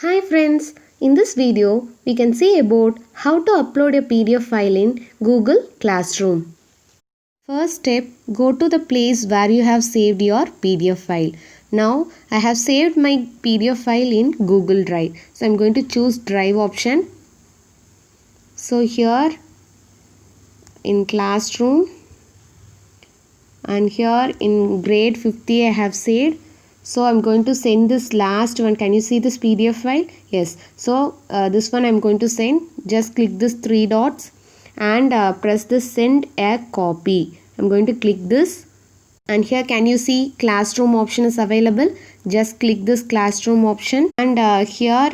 Hi friends, in this video we can see about how to upload a PDF file in Google Classroom. First step, go to the place where you have saved your PDF file. Now I have saved my PDF file in Google Drive. So I'm going to choose Drive option. So here in Classroom and here in grade 50 I have saved. So I'm going to send this last one. Can you see this PDF file? Yes. So this one I'm going to send. Just click this three dots and press this send a copy. I'm going to click this and here can you see classroom option is available. Just click this classroom option and here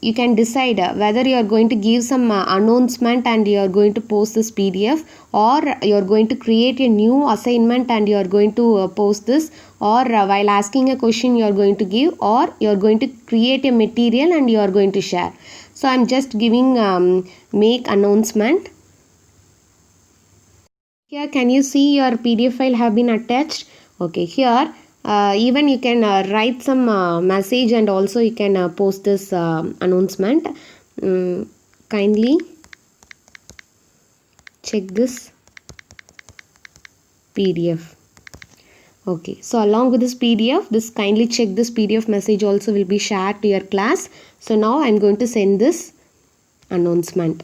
you can decide whether you are going to give some announcement and you are going to post this PDF, or you are going to create a new assignment and you are going to post this, or while asking a question you are going to give, or you are going to create a material and you are going to share. So I am just giving make announcement. Here can you see your PDF file have been attached. Okay, here even you can write some message and also you can post this announcement. Kindly check this PDF. Okay, so along with this PDF, this kindly check this PDF message also will be shared to your class. So now I am going to send this announcement.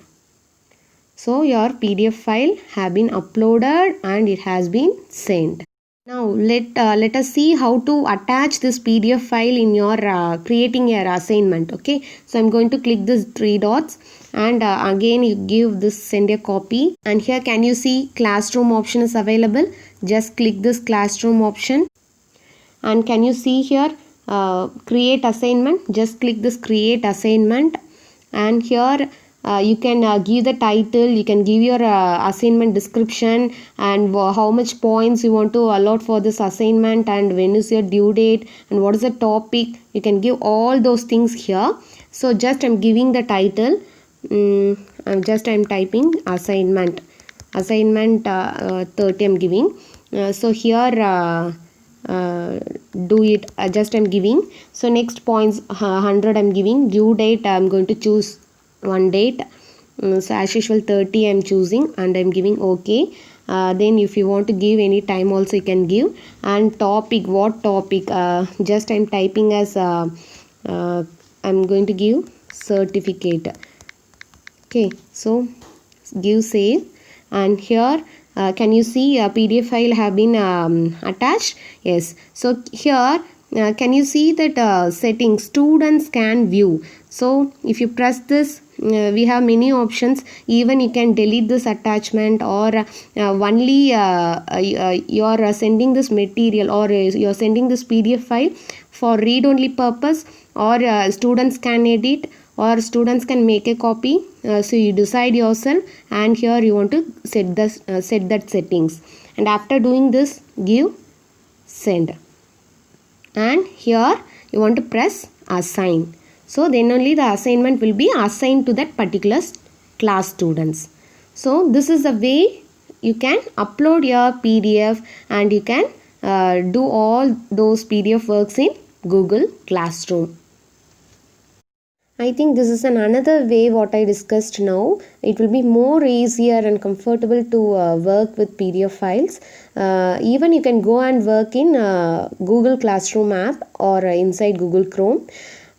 So your PDF file have been uploaded and it has been sent. Now let us see how to attach this PDF file in your creating your assignment. Okay, so I'm going to click this three dots and again you give this send a copy, and here can you see classroom option is available. Just click this classroom option and can you see here create assignment. Just click this create assignment and here you can give the title, you can give your assignment description and how much points you want to allot for this assignment and when is your due date and what is the topic. You can give all those things here. So just I'm giving the title. I'm typing assignment 30 I'm giving. So here do it just I'm giving. So next points 100 I'm giving. Due date I'm going to choose one date. So as usual 30 I'm choosing and I'm giving okay. Then if you want to give any time also you can give, and topic, what topic, just I'm typing as I'm going to give certificate. Okay, so give save and here can you see a PDF file have been attached? Yes. So here can you see that setting students can view. So if you press this we have many options. Even you can delete this attachment, or only you are sending this material, or you are sending this PDF file for read only purpose, or students can edit, or students can make a copy. So you decide yourself, and here you want to set this set that settings, and after doing this give send, and here you want to press assign. So then only the assignment will be assigned to that particular class students. So this is the way you can upload your PDF and you can do all those PDF works in Google Classroom. I think this is another way what I discussed now. It will be more easier and comfortable to work with PDF files. Even you can go and work in Google Classroom app or inside Google Chrome,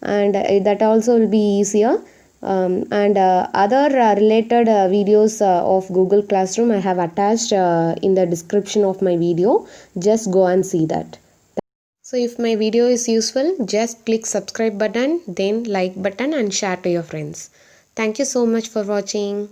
and that also will be easier. And other related videos of Google Classroom I have attached in the description of my video. Just go and see that. So if my video is useful, just click subscribe button, then like button and share to your friends. Thank you so much for watching.